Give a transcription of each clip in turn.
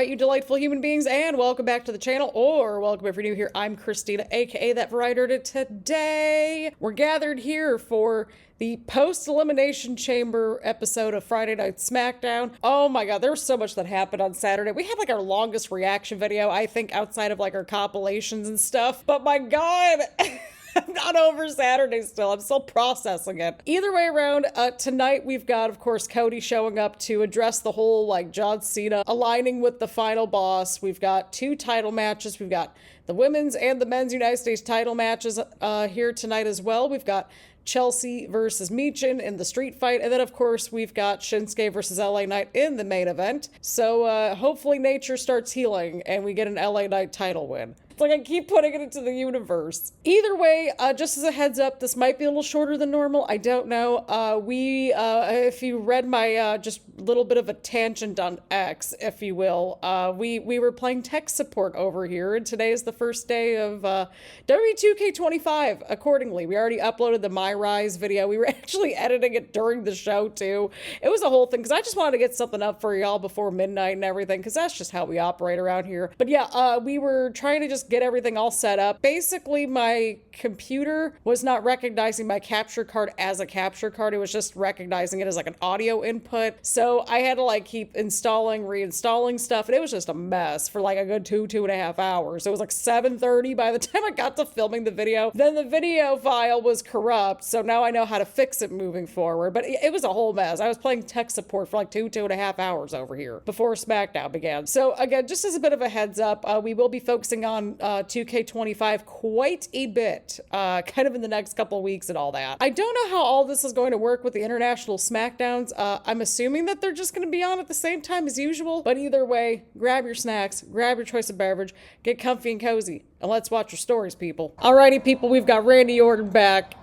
Alright, you delightful human beings, and welcome back to the channel, or welcome if you're new here. I'm Christina, aka That Writer. Today, we're gathered here for the post-Elimination Chamber episode of Friday Night Smackdown. Oh my god, there was so much that happened on Saturday. We had like our longest reaction video, I think, outside of like our compilations and stuff. But my god, I'm not over Saturday still. I'm still processing it. Either way around, tonight we've got, of course, Cody showing up to address the whole, like, John Cena aligning with the final boss. We've got 2 title matches. We've got the women's and the men's United States title matches here tonight as well. We've got Chelsea versus Michin in the street fight. And then, of course, we've got Shinsuke versus LA Knight in the main event. So hopefully nature starts healing and we get an LA Knight title win. It's like I keep putting it into the universe. Either way, just as a heads up, this might be a little shorter than normal. I don't know. If you read my just little bit of a tangent on X, if you will, we were playing tech support over here, and today is the first day of WWE 2K25. Accordingly, we already uploaded the My Rise video. We were actually editing it during the show too. It was a whole thing because I just wanted to get something up for y'all before midnight and everything, because that's just how we operate around here. But yeah, we were trying to just get everything all set up. Basically, my computer was not recognizing my capture card as a capture card. It was just recognizing it as like an audio input. So I had to like keep installing, reinstalling stuff, and it was just a mess for like a good 2.5 hours. It was like 7:30 by the time I got to filming the video. Then the video file was corrupt, so now I know how to fix it moving forward. But it was a whole mess. I was playing tech support for like 2.5 hours over here before SmackDown began. So again, just as a bit of a heads up, we will be focusing on 2K25 quite a bit, kind of in the next couple weeks and all that. I don't know how all this is going to work with the international Smackdowns. I'm assuming that they're just going to be on at the same time as usual, but either way, grab your snacks, grab your choice of beverage, get comfy and cozy, and let's watch your stories, people. Alrighty, people, we've got Randy Orton back.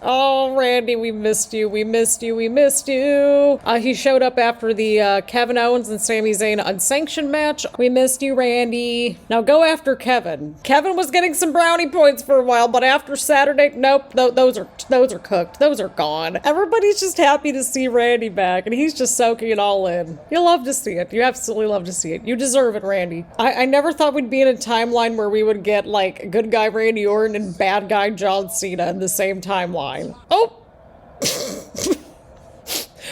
Oh, Randy, we missed you, we missed you, we missed you. He showed up after the Kevin Owens and Sami Zayn unsanctioned match. We missed you, Randy. Now go after Kevin. Kevin was getting some brownie points for a while, but after Saturday, nope, those are cooked. Those are gone. Everybody's just happy to see Randy back, and he's just soaking it all in. You love to see it. You absolutely love to see it. You deserve it, Randy. I never thought we'd be in a timeline where we would get like good guy Randy Orton and bad guy John Cena in the same timeline. Oh!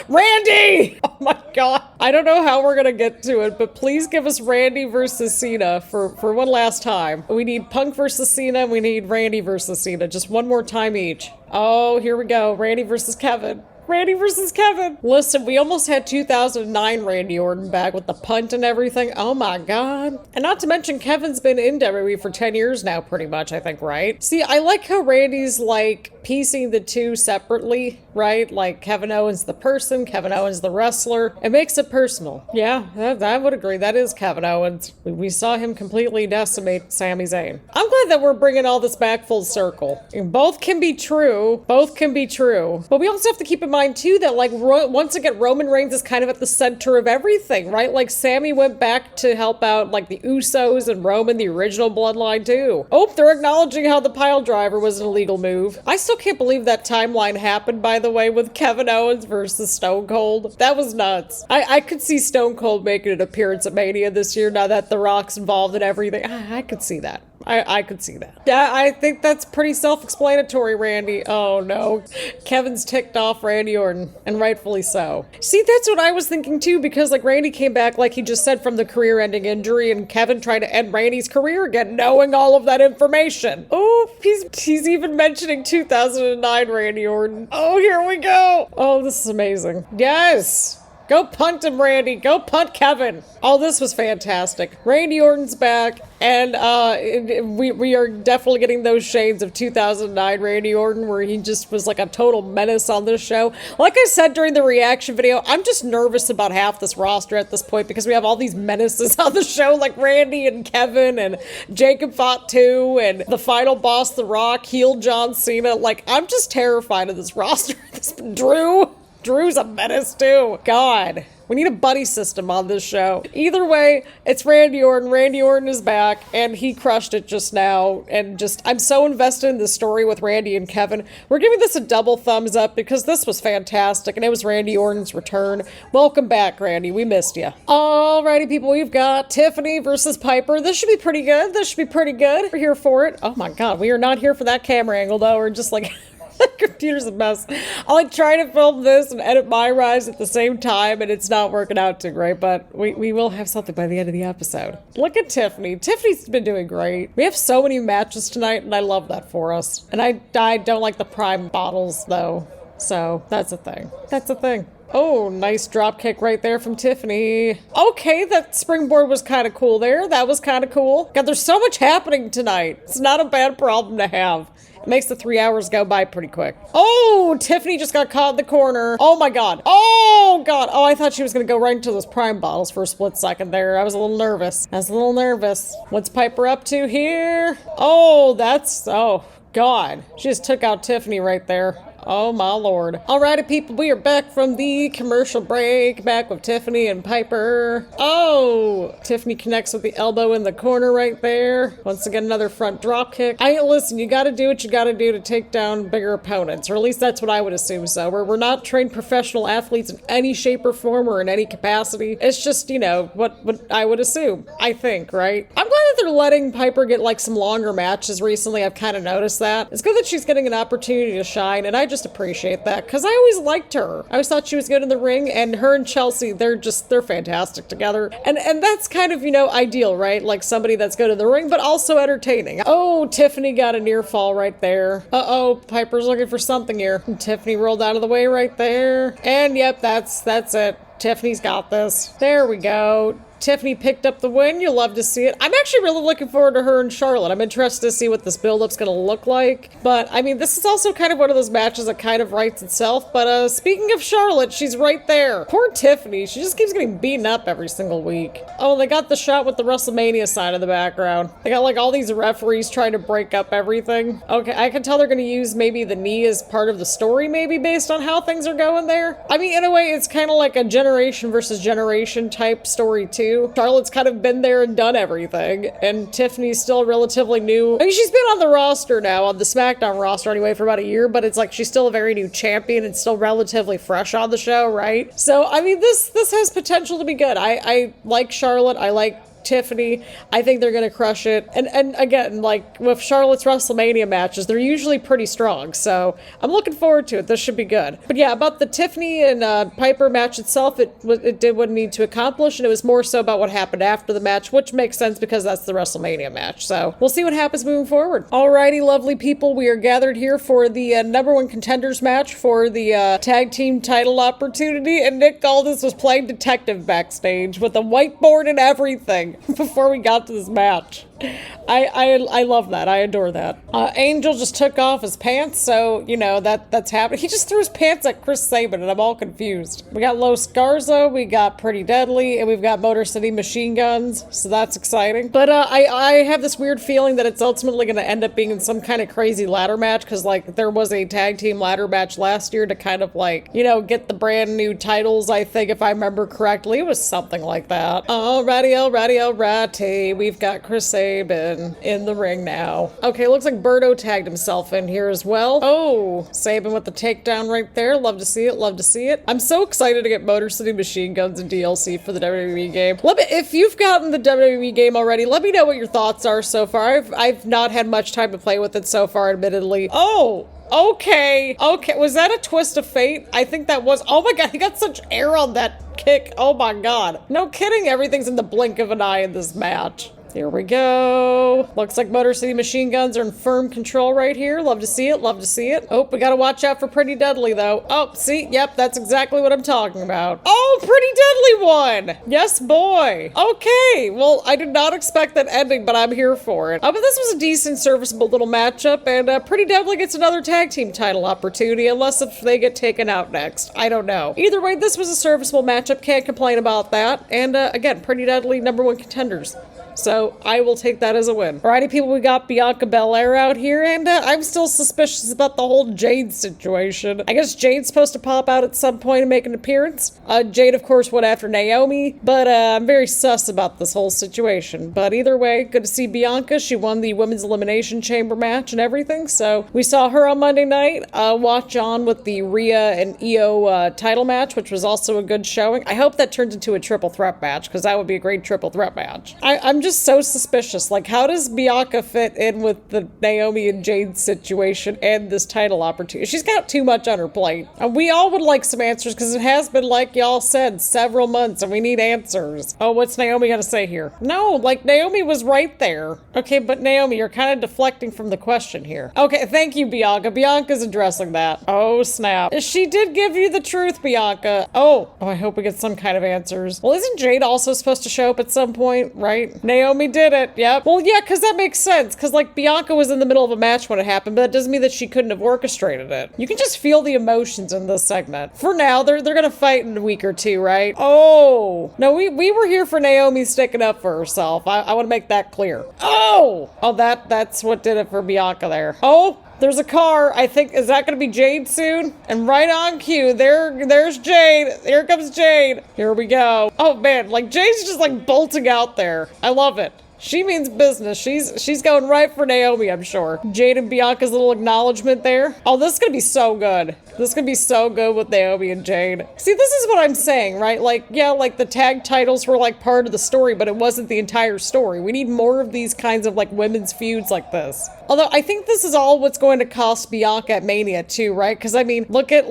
Randy! Oh my god. I don't know how we're gonna get to it, but please give us Randy versus Cena for one last time. We need Punk versus Cena, and we need Randy versus Cena. Just one more time each. Oh, here we go. Randy versus Kevin. Randy versus Kevin. Listen, we almost had 2009 Randy Orton back with the punt and everything. Oh my god. And not to mention, Kevin's been in WWE for 10 years now, pretty much, I think, right? See, I like how Randy's like piecing the two separately, right? Like Kevin Owens the person, Kevin Owens the wrestler. It makes it personal. Yeah, I would agree. That is Kevin Owens. We saw him completely decimate Sami Zayn. I'm glad that we're bringing all this back full circle. And both can be true. Both can be true. But we also have to keep in mind too that like once again Roman Reigns is kind of at the center of everything, right? Like Sammy went back to help out like the Usos and Roman, the original bloodline too. Oh, they're acknowledging how the pile driver was an illegal move. I still can't believe that timeline happened, by the way, with Kevin Owens versus Stone Cold. That was nuts. I could see Stone Cold making an appearance at Mania this year now that The Rock's involved in everything. I could see that. I could see that. Yeah, I think that's pretty self-explanatory, Randy. Oh no. Kevin's ticked off Randy Orton, and rightfully so. See, that's what I was thinking too, because like Randy came back, like he just said, from the career-ending injury, and Kevin tried to end Randy's career again, knowing all of that information. Oh, he's even mentioning 2009 Randy Orton. Oh, here we go. Oh, this is amazing. Yes. Go punt him, Randy. Go punt Kevin. Oh, this was fantastic. Randy Orton's back, and we are definitely getting those shades of 2009 Randy Orton, where he just was like a total menace on this show. Like I said during the reaction video, I'm just nervous about half this roster at this point because we have all these menaces on the show, like Randy and Kevin and Jacob Fatu and the final boss, The Rock, heel John Cena. Like, I'm just terrified of this roster. Drew's a menace too. God. We need a buddy system on this show. Either way, it's Randy Orton. Randy Orton is back, and he crushed it just now. And just, I'm so invested in the story with Randy and Kevin. We're giving this a double thumbs up because this was fantastic, and it was Randy Orton's return. Welcome back, Randy. We missed you. Alrighty, people, we've got Tiffany versus Piper. This should be pretty good. This should be pretty good. We're here for it. Oh my god, we are not here for that camera angle, though. We're just like... The computer's a mess. I'm like trying to film this and edit my rise at the same time, and it's not working out too great, but we will have something by the end of the episode. Look at Tiffany. Tiffany's been doing great. We have so many matches tonight, and I love that for us. And I don't like the Prime bottles, though. So, that's a thing. That's a thing. Oh, nice drop kick right there from Tiffany. Okay, that springboard was kind of cool there. That was kind of cool. God, there's so much happening tonight. It's not a bad problem to have. It makes the 3 hours go by pretty quick. Oh, Tiffany just got caught in the corner. Oh my god. Oh god. Oh, I thought she was going to go right into those Prime bottles for a split second there. I was a little nervous. What's Piper up to here? Oh, oh god. She just took out Tiffany right there. Oh my lord. Alrighty, people, we are back from the commercial break, back with Tiffany and Piper. Oh, Tiffany connects with the elbow in the corner right there. Once again, another front drop kick. Listen, you gotta do what you gotta do to take down bigger opponents, or at least that's what I would assume so. We're not trained professional athletes in any shape or form or in any capacity. It's just, you know, what I would assume, I think, right? I'm glad that they're letting Piper get like some longer matches recently. I've kind of noticed that. It's good that she's getting an opportunity to shine, and I just appreciate that because I always liked her. I always thought she was good in the ring, and her and Chelsea, they're fantastic together. And that's kind of, you know, ideal, right? Like somebody that's good in the ring, but also entertaining. Oh, Tiffany got a near fall right there. Uh-oh, Piper's looking for something here. And Tiffany rolled out of the way right there. And yep, that's it. Tiffany's got this. There we go. Tiffany picked up the win. You'll love to see it. I'm actually really looking forward to her and Charlotte. I'm interested to see what this build-up's going to look like. But, I mean, this is also kind of one of those matches that kind of writes itself. But, speaking of Charlotte, she's right there. Poor Tiffany. She just keeps getting beaten up every single week. Oh, they got the shot with the WrestleMania sign in the background. They got, like, all these referees trying to break up everything. Okay, I can tell they're going to use maybe the knee as part of the story, maybe, based on how things are going there. I mean, in a way, it's kind of like a generation versus generation type story, too. Charlotte's kind of been there and done everything, and Tiffany's still relatively new. I mean, she's been on the roster now, on the Smackdown roster anyway, for about a year, but it's like she's still a very new champion and still relatively fresh on the show, right? So, I mean, this has potential to be good. I like Charlotte. I like Tiffany. I think they're gonna crush it. And again, like with Charlotte's WrestleMania matches, they're usually pretty strong, so I'm looking forward to it. This should be good. But yeah, about the Tiffany and Piper match itself, it did what it needed to accomplish, and it was more so about what happened after the match, which makes sense because that's the WrestleMania match. So we'll see what happens moving forward. Alrighty, lovely people, we are gathered here for the #1 contenders match for the tag team title opportunity, and Nick Aldis was playing detective backstage with a whiteboard and everything before we got to this match. I love that. I adore that. Angel just took off his pants, so, you know, that's happening. He just threw his pants at Chris Sabin, and I'm all confused. We got Los Garza, we got Pretty Deadly, and we've got Motor City Machine Guns, so that's exciting. But I have this weird feeling that it's ultimately going to end up being in some kind of crazy ladder match, because, like, there was a tag team ladder match last year to kind of, like, you know, get the brand new titles, I think, if I remember correctly. It was something like that. Alrighty. We've got Chris Sabin in the ring now. Okay, looks like Birdo tagged himself in here as well. Oh, Sabin with the takedown right there. Love to see it. I'm so excited to get Motor City Machine Guns and DLC for the WWE game. If you've gotten the WWE game already, let me know what your thoughts are so far. I've not had much time to play with it so far, admittedly. Oh, okay. Was that a twist of fate? I think that was. Oh my god, he got such air on that kick. Oh my god. No kidding, everything's in the blink of an eye in this match. Here we go. Looks like Motor City Machine Guns are in firm control right here. Love to see it. Oh, we gotta watch out for Pretty Deadly, though. Oh, see? Yep, that's exactly what I'm talking about. Oh, Pretty Deadly won! Yes, boy. Okay, well, I did not expect that ending, but I'm here for it. But this was a decent, serviceable little matchup, and Pretty Deadly gets another tag team title opportunity, unless if they get taken out next. I don't know. Either way, this was a serviceable matchup. Can't complain about that. And, again, Pretty Deadly, #1 contenders. So I will take that as a win. Alrighty, people, we got Bianca Belair out here, and I'm still suspicious about the whole Jade situation. I guess Jade's supposed to pop out at some point and make an appearance. Jade, of course, went after Naomi, but I'm very sus about this whole situation. But either way, good to see Bianca. She won the Women's Elimination Chamber match and everything, so we saw her on Monday night. Watch on with the Rhea and Io title match, which was also a good showing. I hope that turns into a triple threat match, because that would be a great triple threat match. I'm just so suspicious. Like, how does Bianca fit in with the Naomi and Jade situation and this title opportunity? She's got too much on her plate. We all would like some answers, because it has been, like y'all said, several months, and we need answers. Oh, what's Naomi gonna say here? No, like, Naomi was right there. Okay, but Naomi, you're kind of deflecting from the question here. Okay, thank you, Bianca. Bianca's addressing that. Oh, snap. She did give you the truth, Bianca. Oh, I hope we get some kind of answers. Well, isn't Jade also supposed to show up at some point, right? Naomi did it, yep. Well, yeah, because that makes sense, because, like, Bianca was in the middle of a match when it happened, but that doesn't mean that she couldn't have orchestrated it. You can just feel the emotions in this segment. For now, they're gonna fight in a week or two, right? Oh, no, we were here for Naomi sticking up for herself. I want to make that clear. Oh, that's what did it for Bianca there. Oh, there's a car. I think, is that going to be Jade soon? And right on cue, there's Jade. Here comes Jade. Here we go. Oh man, like Jade's just like bolting out there. I love it. She means business. She's going right for Naomi, I'm sure. Jade and Bianca's little acknowledgement there. Oh, this is gonna be so good. This is gonna be so good with Naomi and Jade. See, this is what I'm saying, right? Like, yeah, like the tag titles were like part of the story, but it wasn't the entire story. We need more of these kinds of like women's feuds like this. Although I think this is all what's going to cost Bianca at Mania too, right? Because I mean, look at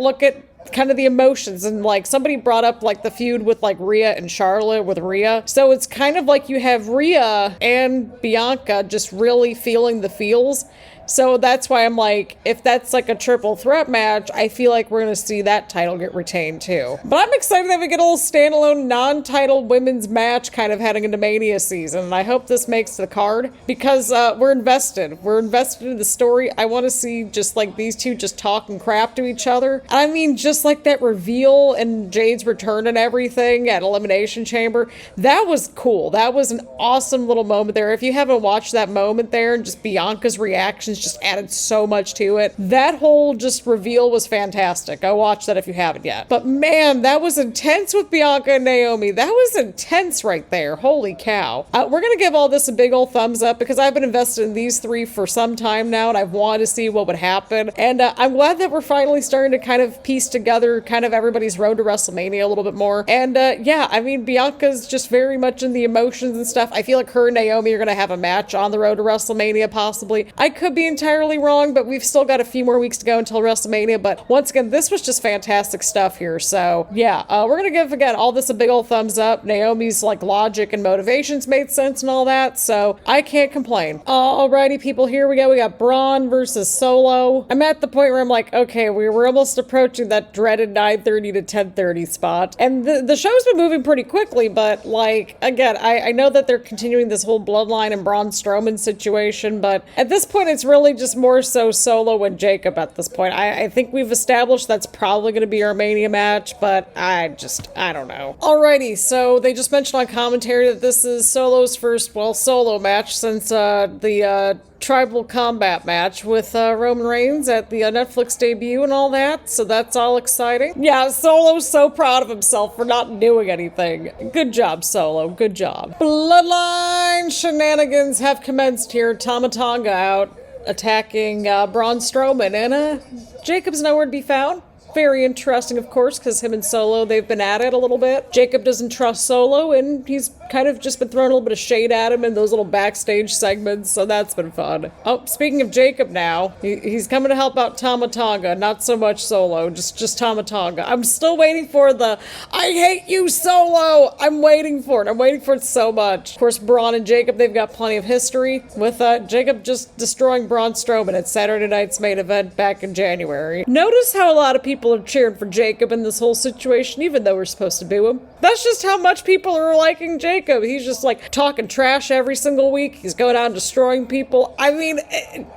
kind of the emotions, and like somebody brought up like the feud with like Rhea and Charlotte with Rhea. So it's kind of like you have Rhea and Bianca just really feeling the feels. So that's why I'm like, if that's like a triple threat match, I feel like we're going to see that title get retained too. But I'm excited that we get a little standalone non-title women's match kind of heading into Mania season. And I hope this makes the card, because we're invested. We're invested in the story. I want to see just like these two just talking crap to each other. I mean, just like that reveal and Jade's return and everything at Elimination Chamber. That was cool. That was an awesome little moment there. If you haven't watched that moment there, and just Bianca's reactions just added so much to it. That whole just reveal was fantastic. Go watch that if you haven't yet. But man, that was intense with Bianca and Naomi. That was intense right there. Holy cow. We're gonna give all this a big old thumbs up, because I've been invested in these three for some time now, and I've wanted to see what would happen. And I'm glad that we're finally starting to kind of piece together kind of everybody's road to WrestleMania a little bit more. And yeah, I mean, Bianca's just very much in the emotions and stuff. I feel like her and Naomi are gonna have a match on the road to WrestleMania, possibly. I could be entirely wrong, but we've still got a few more weeks to go until WrestleMania. But once again, this was just fantastic stuff here. So yeah, we're gonna give again all this a big old thumbs up. Naomi's like logic and motivations made sense and all that, so I can't complain. Alrighty, people, here we go. We got Braun versus Solo. I'm at the point where I'm like, okay, we're almost approaching that dreaded 9:30 to 10:30 spot, and the show's been moving pretty quickly. But like again, I know that they're continuing this whole Bloodline and Braun Strowman situation, but at this point, it's really just more so Solo and Jacob at this point. I think we've established that's probably going to be our Mania match, but I don't know. Alrighty, so they just mentioned on commentary that this is Solo's first, well, solo match since the tribal combat match with Roman Reigns at the Netflix debut and all that, so that's all exciting. Yeah, Solo's so proud of himself for not doing anything. Good job, Solo. Good job. Bloodline shenanigans have commenced here. Tama Tonga out attacking Braun Strowman, and Jacob's nowhere to be found. Very interesting, of course, because him and Solo, they've been at it a little bit. Jacob doesn't trust Solo, and he's kind of just been throwing a little bit of shade at him in those little backstage segments, so that's been fun. Oh, speaking of Jacob now, he's coming to help out Tama Tonga, not so much Solo, just Tama Tonga. I'm still waiting for the, I hate you, Solo! I'm waiting for it. I'm waiting for it so much. Of course, Braun and Jacob, they've got plenty of history, with Jacob just destroying Braun Strowman at Saturday night's main event back in January. Notice how a lot of people people are cheering for Jacob in this whole situation, even though we're supposed to boo him. That's just how much people are liking Jacob. He's just like talking trash every single week. He's going out and destroying people. I mean,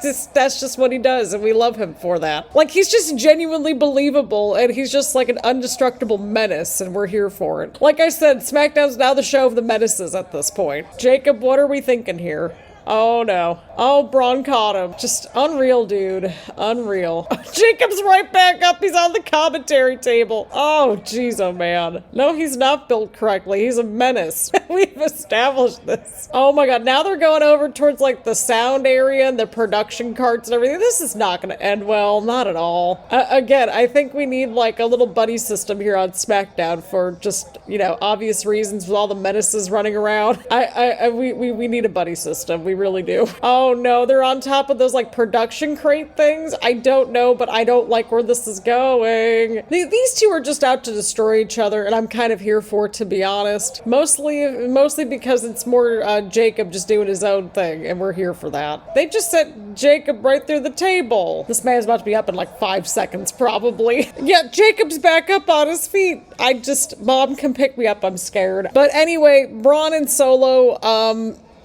that's just what he does, and we love him for that. Like, he's just genuinely believable, and he's just like an indestructible menace, and we're here for it. Like I said, SmackDown's now the show of the menaces at this point. Jacob, what are we thinking here? Oh no. Oh, Braun caught him. Just unreal, dude. Unreal. Jacob's right back up. He's on the commentary table. Oh, jeez, oh man. No, he's not built correctly. He's a menace. We've established this. Oh my god, now they're going over towards like the sound area and the production carts and everything. This is not gonna end well. Not at all. Again, I think we need like a little buddy system here on SmackDown for just, you know, obvious reasons with all the menaces running around. We need a buddy system. We really do. Oh no, they're on top of those like production crate things. I don't know, but I don't like where this is going. These two are just out to destroy each other, and I'm kind of here for it, to be honest. Mostly because it's more Jacob just doing his own thing, and we're here for that. They just sent Jacob right through the table. This man's about to be up in like 5 seconds, probably. Yeah, Jacob's back up on his feet. Mom can pick me up, I'm scared. But anyway, Braun and Solo,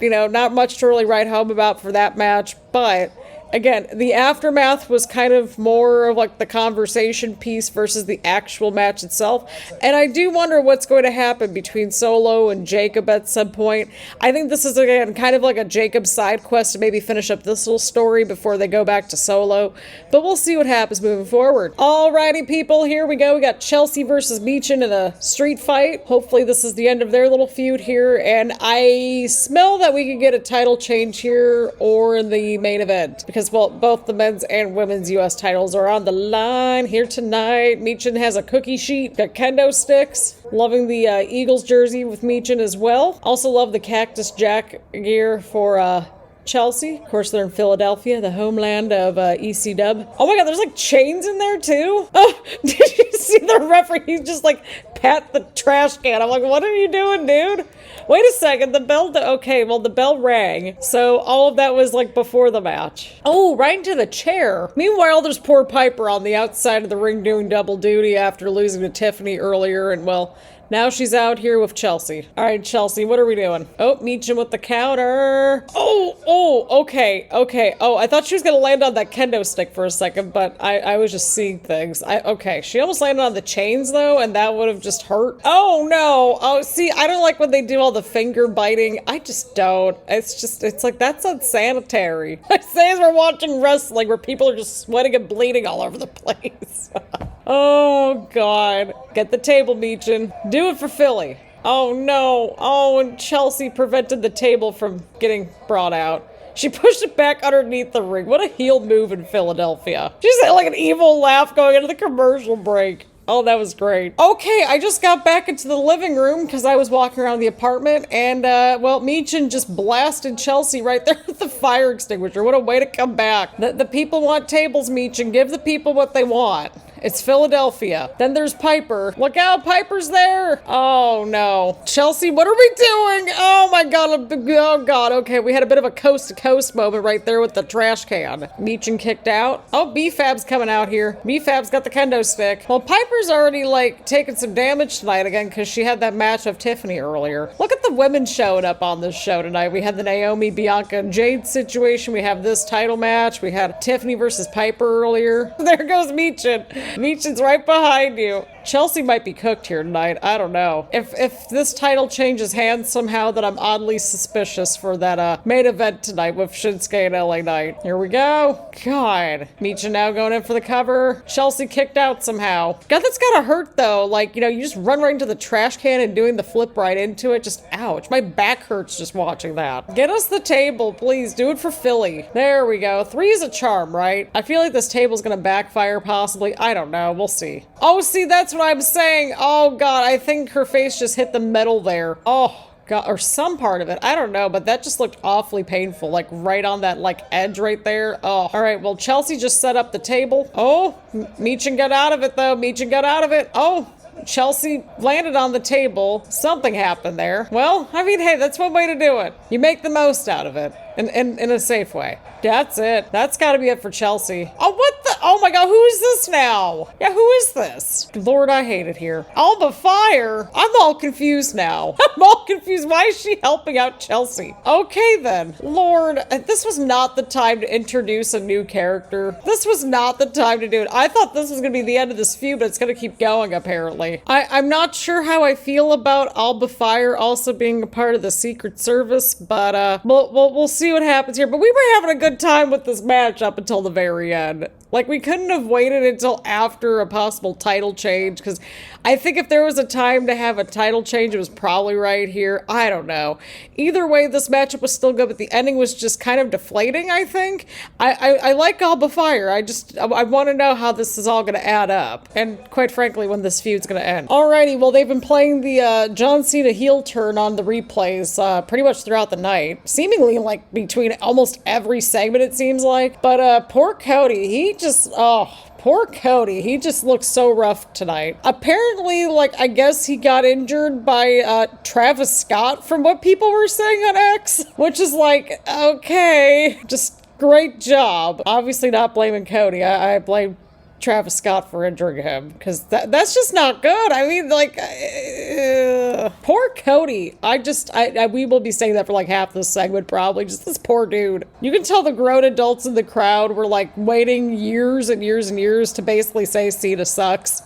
you know, not much to really write home about for that match, but again, the aftermath was kind of more of like the conversation piece versus the actual match itself. And I do wonder what's going to happen between Solo and Jacob at some point. I think this is, again, kind of like a Jacob side quest to maybe finish up this little story before they go back to Solo. But we'll see what happens moving forward. Alrighty, people, here we go. We got Chelsea versus Michin in a street fight. Hopefully this is the end of their little feud here. And I smell that we could get a title change here or in the main event. Because, well, both the men's and women's U.S. titles are on the line here tonight. Michin has a cookie sheet, got kendo sticks. Loving the Eagles jersey with Michin as well. Also love the Cactus Jack gear for Chelsea. Of course, they're in Philadelphia, the homeland of ECW. Oh my god, there's like chains in there too? Oh, did you see the referee? He's just like pat the trash can. I'm like, what are you doing, dude? Wait a second, the bell, okay, well, the bell rang. So all of that was like before the match. Oh, right into the chair. Meanwhile, there's poor Piper on the outside of the ring doing double duty after losing to Tiffany earlier, and well, now she's out here with Chelsea. All right, Chelsea, what are we doing? Oh, Michin with the counter. Okay. Oh, I thought she was gonna land on that kendo stick for a second, but I was just seeing things. Okay, she almost landed on the chains though, and that would have just hurt. Oh no. Oh, see, I don't like when they do all the finger biting. I just don't. It's like, that's unsanitary. I say as we're watching wrestling where people are just sweating and bleeding all over the place. Oh god. Get the table, Michin. Do it for Philly. Oh no. Oh, and Chelsea prevented the table from getting brought out. She pushed it back underneath the ring. What a heel move in Philadelphia. She just had like an evil laugh going into the commercial break. Oh, that was great. Okay, I just got back into the living room because I was walking around the apartment and, well, Michin just blasted Chelsea right there with the fire extinguisher. What a way to come back. The people want tables, Michin. Give the people what they want. It's Philadelphia. Then there's Piper. Look out, Piper's there. Oh, no. Chelsea, what are we doing? Oh, my God. Oh, God. Okay, we had a bit of a coast-to-coast moment right there with the trash can. Michin kicked out. Oh, B-Fab's coming out here. B-Fab's got the kendo stick. Well, Piper's already, like, taking some damage tonight again because she had that match of Tiffany earlier. Look at the women showing up on this show tonight. We had the Naomi, Bianca, and Jade situation. We have this title match. We had Tiffany versus Piper earlier. There goes Michin. Michin's right behind you. Chelsea might be cooked here tonight. I don't know. If this title changes hands somehow, then I'm oddly suspicious for that main event tonight with Shinsuke and LA Knight. Here we go. God. Michin now going in for the cover. Chelsea kicked out somehow. God, that's gotta hurt though. Like, you know, you just run right into the trash can and doing the flip right into it. Just ouch. My back hurts just watching that. Get us the table, please. Do it for Philly. There we go. 3 is a charm, right? I feel like this table's gonna backfire possibly. I don't know. We'll see. Oh, see, that's what I'm saying. Oh, God. I think her face just hit the metal there. Oh, God. Or some part of it. I don't know, but that just looked awfully painful. Like, right on that, like, edge right there. Oh. All right. Well, Chelsea just set up the table. Oh, Michin got out of it, though. Michin got out of it. Oh. Chelsea landed on the table. Something happened there. Well, I mean, hey, that's one way to do it. You make the most out of it in a safe way. That's it. That's got to be it for Chelsea. Oh, what the? Oh my god, who is this now? Yeah, who is this? Lord, I hate it here. Alba Fyre? I'm all confused now. I'm all confused. Why is she helping out Chelsea? Okay then. Lord, this was not the time to introduce a new character. This was not the time to do it. I thought this was going to be the end of this feud, but it's going to keep going apparently. I'm not sure how I feel about Alba Fyre also being a part of the Secret Service, but we'll see what happens here. But we were having a good time with this match up until the very end. Like, we couldn't have waited until after a possible title change, because I think if there was a time to have a title change, it was probably right here. I don't know. Either way, this matchup was still good, but the ending was just kind of deflating, I think. I like Alba Fyre. I want to know how this is all going to add up, and quite frankly, when this feud's going to end. Alrighty, well, they've been playing the John Cena heel turn on the replays pretty much throughout the night, seemingly like between almost every segment, it seems like. But poor Cody, poor Cody. He just looks so rough tonight. Apparently, like, I guess he got injured by Travis Scott from what people were saying on X, which is like, okay, just great job. Obviously not blaming Cody. I blame Travis Scott for injuring him, because that's just not good. I mean, like, poor Cody. We will be saying that for like half this segment probably. Just this poor dude. You can tell the grown adults in the crowd were like waiting years and years and years to basically say Cena sucks.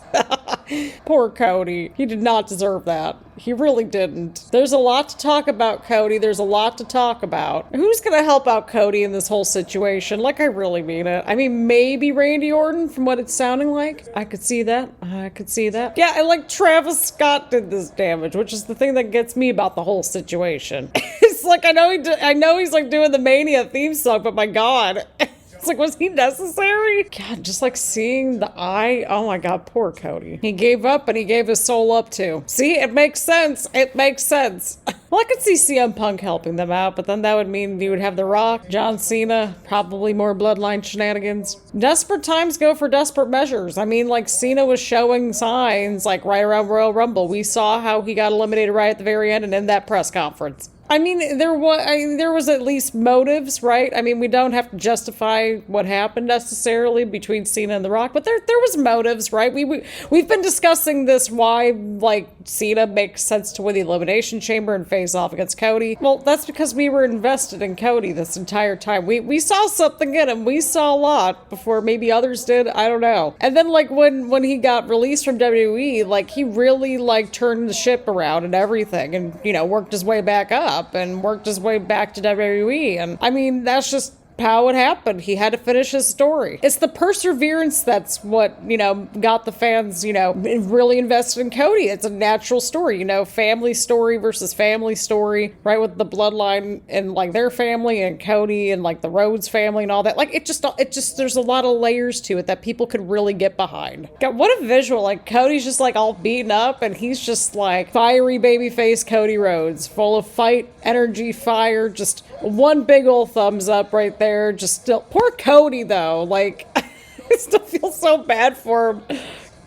Poor Cody. He did not deserve that. He really didn't. There's a lot to talk about, Cody. There's a lot to talk about. Who's gonna help out Cody in this whole situation? Like, I really mean it. I mean, maybe Randy Orton, from what it's sounding like. I could see that. I could see that. Yeah, and like Travis Scott did this damage, which is the thing that gets me about the whole situation. It's like, I know he's like doing the Mania theme song, but my God. It's like, was he necessary? God, just like seeing the eye. Oh my God, poor Cody. He gave up and he gave his soul up too. See, it makes sense. It makes sense. Well, I could see CM Punk helping them out, but then that would mean you would have The Rock, John Cena, probably more bloodline shenanigans. Desperate times go for desperate measures. I mean, like, Cena was showing signs, like, right around Royal Rumble. We saw how he got eliminated right at the very end and in that press conference. I mean, there was at least motives, right? I mean, we don't have to justify what happened necessarily between Cena and The Rock, but there was motives, right? We've been discussing this, why, like, Cena makes sense to win the Elimination Chamber and face off against Cody. Well, that's because we were invested in Cody this entire time. We saw something in him. We saw a lot before maybe others did. I don't know. And then, like, when he got released from WWE, like, he really, like, turned the ship around and everything and, you know, worked his way back up and worked his way back to WWE. And I mean, that's just how it happened. He had to finish his story. It's the perseverance that's what, you know, got the fans, you know, really invested in Cody. It's a natural story, you know, family story versus family story, right? With the bloodline and like their family and Cody and like the Rhodes family and all that. Like, it just, there's a lot of layers to it that people could really get behind. God, what a visual. Like, Cody's just like all beaten up and he's just like fiery babyface Cody Rhodes, full of fight, energy, fire, just one big old thumbs up right there. Just still, poor Cody though, like, I still feel so bad for him.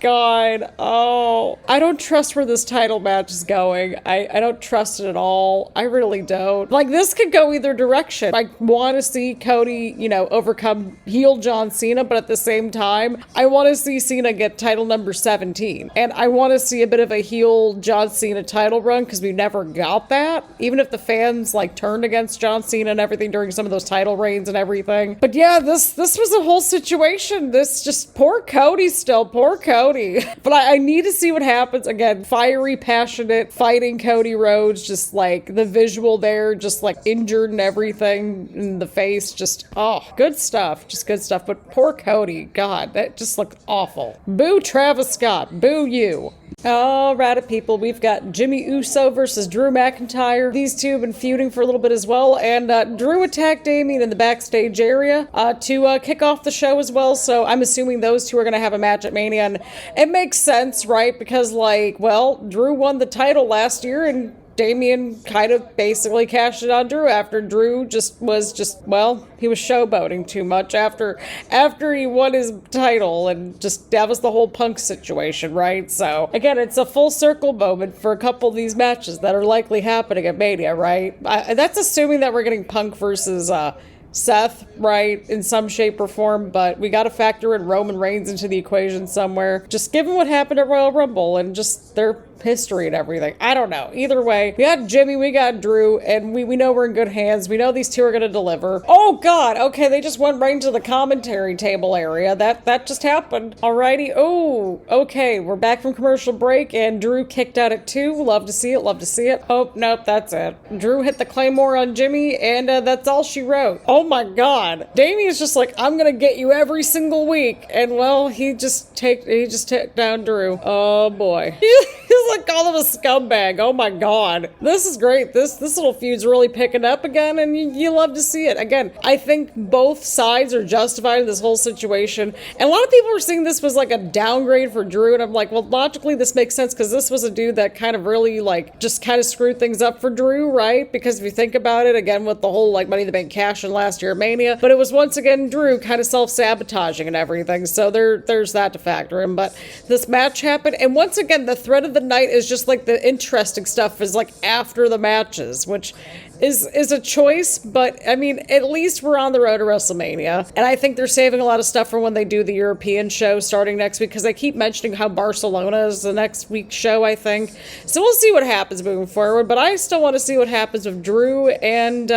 God, oh, I don't trust where this title match is going. I don't trust it at all. I really don't. Like, this could go either direction. I want to see Cody, you know, overcome heel John Cena, but at the same time, I want to see Cena get title number 17. And I want to see a bit of a heel John Cena title run, because we never got that. Even if the fans, like, turned against John Cena and everything during some of those title reigns and everything. But yeah, this was a whole situation. This just, poor Cody still, poor Cody. But I need to see what happens. Again, fiery, passionate, fighting Cody Rhodes, just like the visual there, just like injured and everything in the face. Just, oh, good stuff. Just good stuff. But poor Cody, God, that just looked awful. Boo Travis Scott. Boo you. Alrighty, people, we've got Jimmy Uso versus Drew McIntyre. These two have been feuding for a little bit as well, and Drew attacked Damian in the backstage area to kick off the show as well, so I'm assuming those two are going to have a match at Mania, and it makes sense, right? Because, like, well, Drew won the title last year, and Damian kind of basically cashed it on Drew after Drew he was showboating too much after he won his title, and just that was the whole Punk situation, right? So again, it's a full circle moment for a couple of these matches that are likely happening at Mania, right? That's assuming that we're getting Punk versus Seth, right, in some shape or form, but we got to factor in Roman Reigns into the equation somewhere. Just given what happened at Royal Rumble and just their history and everything. I don't know. Either way, we got Jimmy, we got Drew, and we know we're in good hands. We know these two are going to deliver. Oh, God. Okay, they just went right into the commentary table area. That just happened. Alrighty. Oh, okay. We're back from commercial break, and Drew kicked out at 2. Love to see it. Love to see it. Oh, nope, that's it. Drew hit the Claymore on Jimmy, and that's all she wrote. Oh, my God. Damian's just like, I'm going to get you every single week. And, well, he just took down Drew. Oh, boy. He's like, call him a scumbag. Oh my God. This is great. This little feud's really picking up again, and you love to see it. Again, I think both sides are justified in this whole situation. And a lot of people were seeing this was like a downgrade for Drew, and I'm like, well, logically this makes sense because this was a dude that kind of really like just kind of screwed things up for Drew, right? Because if you think about it, again, with the whole like Money in the Bank cash-in last year at Mania, but it was once again Drew kind of self-sabotaging and everything. So there's that to factor in. But this match happened, and once again, the thread of the night is just like the interesting stuff is like after the matches, which is a choice, but I mean, at least we're on the road to WrestleMania, and I think they're saving a lot of stuff for when they do the European show starting next week, because they keep mentioning how Barcelona is the next week's show, I think. So we'll see what happens moving forward, but I still want to see what happens with Drew and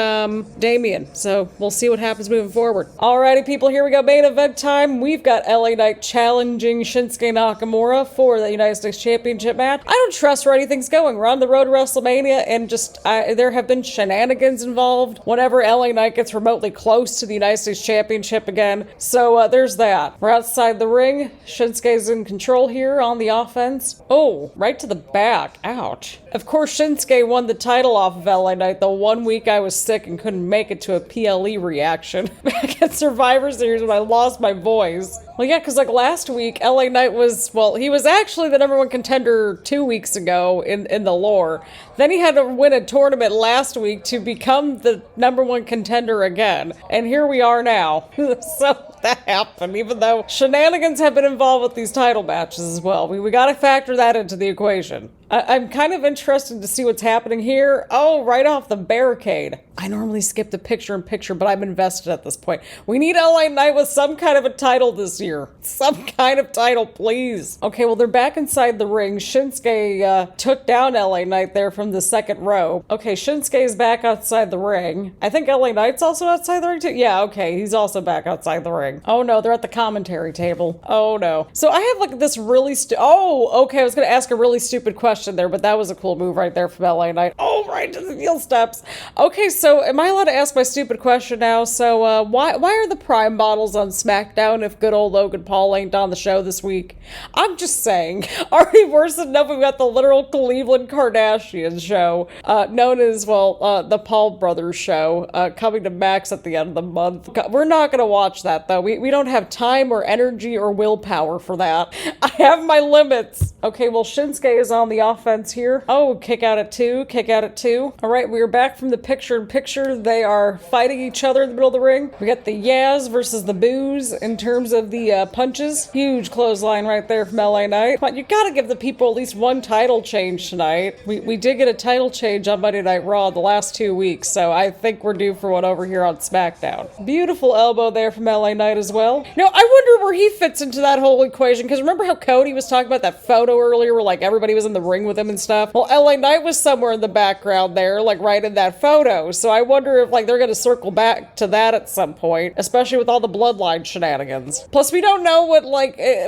Damian, so we'll see what happens moving forward. Alrighty, people, here we go. Main event time. We've got LA Knight challenging Shinsuke Nakamura for the United States Championship match. I don't trust where anything's going. We're on the road to WrestleMania, and just there have been shenanigans involved whenever LA Knight gets remotely close to the United States Championship again. So there's that. We're outside the ring. Shinsuke's in control here on the offense. Oh, right to the back. Ouch. Of course, Shinsuke won the title off of LA Knight the 1 week I was sick and couldn't make it to a PLE reaction back at Survivor Series when I lost my voice. Well, yeah, because like last week, LA Knight was, well, he was actually the #1 contender 2 weeks ago in the lore. Then he had to win a tournament last week to become the #1 contender again. And here we are now. So that happened, even though shenanigans have been involved with these title matches as well. We got to factor that into the equation. I'm kind of interested to see what's happening here. Oh, right off the barricade. I normally skip the picture-in-picture, but I'm invested at this point. We need LA Knight with some kind of a title this year. Some kind of title, please. Okay, well, they're back inside the ring. Shinsuke took down LA Knight there from the second row. Okay, Shinsuke is back outside the ring. I think LA Knight's also outside the ring too. Yeah, okay, he's also back outside the ring. Oh no, they're at the commentary table. Oh no. So I have like this really okay, I was gonna ask a really stupid question there, but that was a cool move right there from LA Knight. Oh, right to the heel steps. Okay, so am I allowed to ask my stupid question now? So why are the Prime bottles on SmackDown if good old Logan Paul ain't on the show this week? I'm just saying. Already worse than enough, we've got the literal Cleveland Kardashian show, known as, well, the Paul Brothers show, coming to Max at the end of the month. We're not going to watch that, though. We don't have time or energy or willpower for that. I have my limits. Okay, well, Shinsuke is on the offense here. Oh, kick out at 2, kick out at 2. All right, we are back from the picture-in-picture. They are fighting each other in the middle of the ring. We got the Yaz versus the Boos in terms of the punches. Huge clothesline right there from LA Knight. But you gotta give the people at least one title change tonight. We did get a title change on Monday Night Raw the last 2 weeks, so I think we're due for one over here on SmackDown. Beautiful elbow there from LA Knight as well. Now, I wonder where he fits into that whole equation, because remember how Cody was talking about that photo earlier where like everybody was in the ring with him and stuff? Well, LA Knight was somewhere in the background there, like right in that photo. So I wonder if like they're gonna circle back to that at some point, especially with all the bloodline shenanigans. Plus, we don't know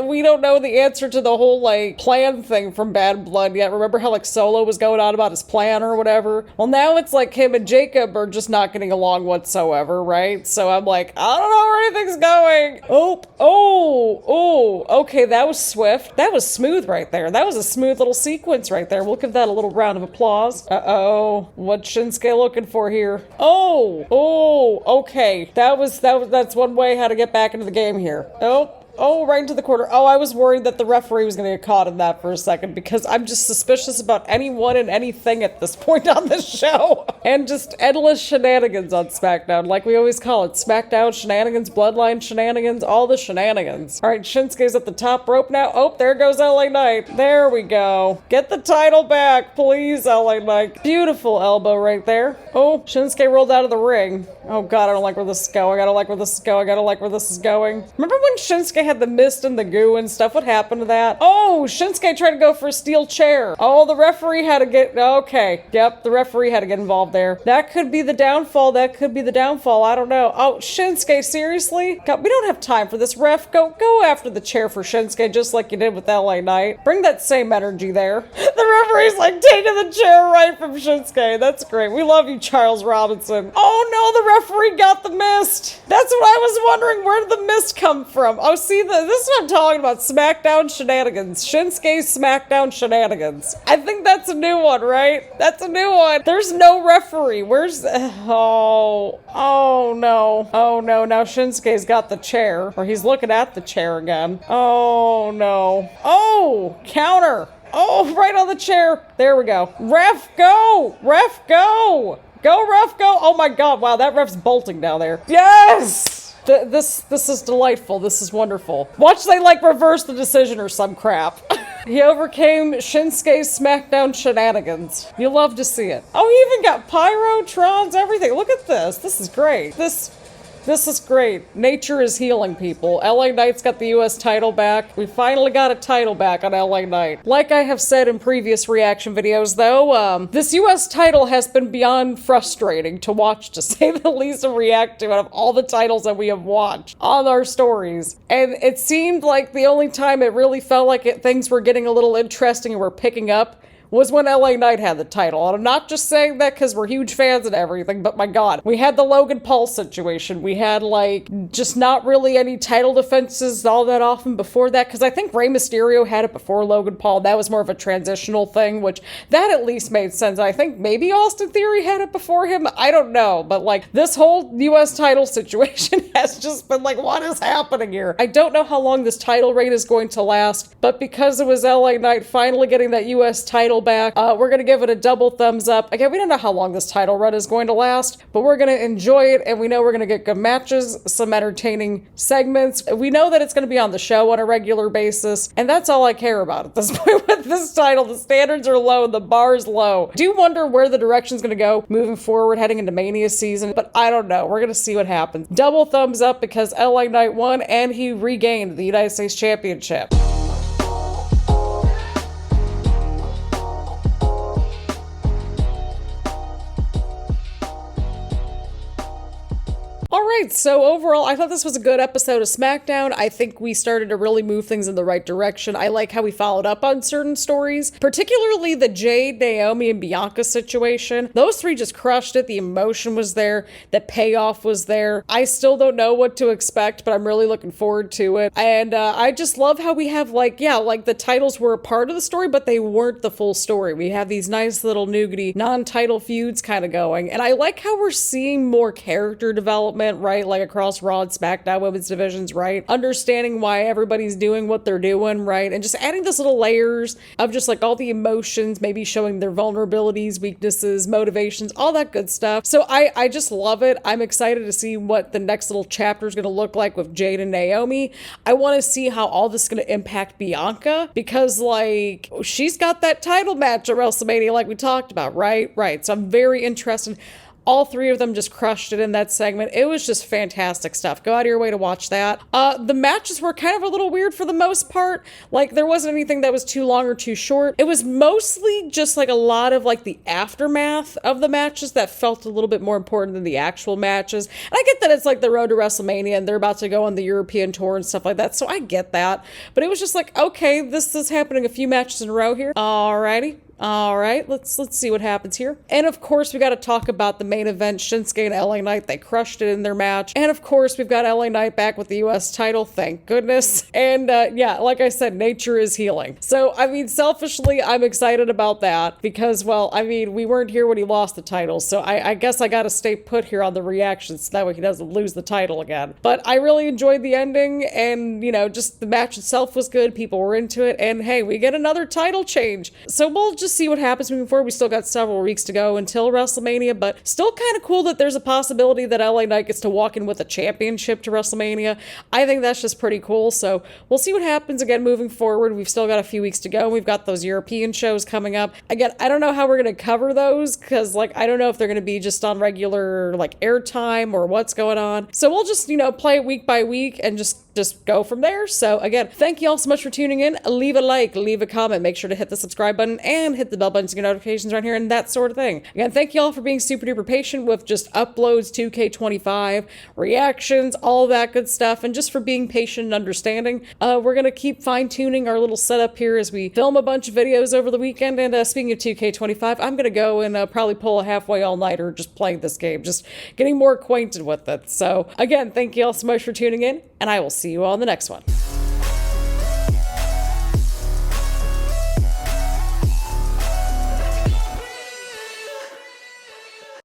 we don't know the answer to the whole like plan thing from Bad Blood yet. Remember how like Solo was going on about his plan or whatever? Well, now it's like him and Jacob are just not getting along whatsoever, right? So I'm like, I don't know where anything's going. Okay, that was swift. That was smooth right there. That was a smooth little sequence right there. We'll give that a little round of applause. Uh-oh. What's Shinsuke looking for here? Oh, okay. That's one way how to get back into the game here. Oh, right into the corner. Oh, I was worried that the referee was going to get caught in that for a second because I'm just suspicious about anyone and anything at this point on this show. And just endless shenanigans on SmackDown, like we always call it. SmackDown shenanigans, Bloodline shenanigans, all the shenanigans. All right, Shinsuke's at the top rope now. Oh, there goes LA Knight. There we go. Get the title back, please, LA Knight. Beautiful elbow right there. Oh, Shinsuke rolled out of the ring. Oh god, I don't like where this is going. I don't like where this is going. I don't like where this is going. Remember when Shinsuke had the mist and the goo and stuff? What happened to that? Oh, Shinsuke tried to go for a steel chair. Oh, the referee had to get... Okay. Yep, the referee had to get involved there. That could be the downfall. That could be the downfall. I don't know. Oh, Shinsuke, seriously? God, we don't have time for this, ref. Go after the chair for Shinsuke just like you did with LA Knight. Bring that same energy there. The referee's like taking the chair right from Shinsuke. That's great. We love you, Charles Robinson. Oh no, the referee got the mist. That's what I was wondering. Where did the mist come from? Oh, see, this is what I'm talking about. SmackDown shenanigans. Shinsuke SmackDown shenanigans. I think that's a new one, right? That's a new one. There's no referee. Where's... Oh no. Oh no, now Shinsuke's got the chair. Or he's looking at the chair again. Oh no. Oh, counter. Oh, right on the chair. There we go. Ref, go! Ref, go! Go, ref, go! Oh my god, wow, that ref's bolting down there. Yes! This is delightful. This is wonderful. Watch they, like, reverse the decision or some crap. He overcame Shinsuke's SmackDown shenanigans. You love to see it. Oh, he even got pyrotrons, everything. Look at this. This is great. This is great. Nature is healing people. LA Knight's got the US title back. We finally got a title back on LA Knight. Like I have said in previous reaction videos though, this US title has been beyond frustrating to watch, to say the least, and react to out of all the titles that we have watched on our stories. And it seemed like the only time it really felt like things were getting a little interesting and were picking up was when LA Knight had the title. And I'm not just saying that because we're huge fans and everything, but my god. We had the Logan Paul situation. We had, like, just not really any title defenses all that often before that, because I think Rey Mysterio had it before Logan Paul. That was more of a transitional thing, which that at least made sense. I think maybe Austin Theory had it before him. I don't know, but, like, this whole US title situation has just been like, what is happening here? I don't know how long this title reign is going to last, but because it was LA Knight finally getting that US title back, we're gonna give it a double thumbs up. Again, we don't know how long this title run is going to last, but we're gonna enjoy it, and we know we're gonna get good matches, some entertaining segments. We know that it's gonna be on the show on a regular basis, and that's all I care about at this point with this title. The standards are low, the bar is low. I do wonder where the direction's gonna go moving forward, heading into Mania season, but I don't know. We're gonna see what happens. Double thumbs up because LA Knight won, and he regained the United States Championship. Alright, so overall, I thought this was a good episode of SmackDown. I think we started to really move things in the right direction. I like how we followed up on certain stories, particularly the Jade, Naomi, and Bianca situation. Those three just crushed it. The emotion was there. The payoff was there. I still don't know what to expect, but I'm really looking forward to it. And I just love how we have, like the titles were a part of the story, but they weren't the full story. We have these nice little nougaty non-title feuds kind of going. And I like how we're seeing more character development, right? Like across Raw and SmackDown women's divisions, right? Understanding why everybody's doing what they're doing, right? And just adding those little layers of just like all the emotions, maybe showing their vulnerabilities, weaknesses, motivations, all that good stuff. So I just love it. I'm excited to see what the next little chapter is going to look like with Jade and Naomi. I want to see how all this is going to impact Bianca, because like she's got that title match at WrestleMania like we talked about, right? Right. So I'm very interested. All three of them just crushed it in that segment. It was just fantastic stuff. Go out of your way to watch that. The matches were kind of a little weird for the most part. Like, there wasn't anything that was too long or too short. It was mostly just like a lot of like the aftermath of the matches that felt a little bit more important than the actual matches. And I get that it's like the road to WrestleMania and they're about to go on the European tour and stuff like that. So I get that. But it was just like, okay, this is happening a few matches in a row here. Alrighty. All right, let's see what happens here. And of course, we got to talk about the main event, Shinsuke and LA Knight. They crushed it in their match. And of course, we've got LA Knight back with the US title, thank goodness. And yeah, like I said, nature is healing. So, I mean, selfishly, I'm excited about that because, well, I mean, we weren't here when he lost the title. So I guess I got to stay put here on the reactions so that way he doesn't lose the title again. But I really enjoyed the ending and, you know, just the match itself was good. People were into it. And hey, we get another title change. So we'll just see what happens moving forward. We still got several weeks to go until WrestleMania, but still kind of cool that there's a possibility that LA Knight gets to walk in with a championship to WrestleMania. I think that's just pretty cool. So we'll see what happens again moving forward. We've still got a few weeks to go. We've got those European shows coming up. Again, I don't know how we're going to cover those because, like, I don't know if they're going to be just on regular, like, airtime or what's going on. So we'll just, you know, play it week by week and just go from there. So again, thank you all so much for tuning in. Leave a like, leave a comment, make sure to hit the subscribe button and hit the bell button to get notifications around here and that sort of thing. Again, thank you all for being super duper patient with just uploads, 2K25, reactions, all that good stuff, and just for being patient and understanding. We're going to keep fine tuning our little setup here as we film a bunch of videos over the weekend. And speaking of 2K25, I'm going to go and probably pull a halfway all-nighter just playing this game, just getting more acquainted with it. So again, thank you all so much for tuning in, and I will see you all in the next one.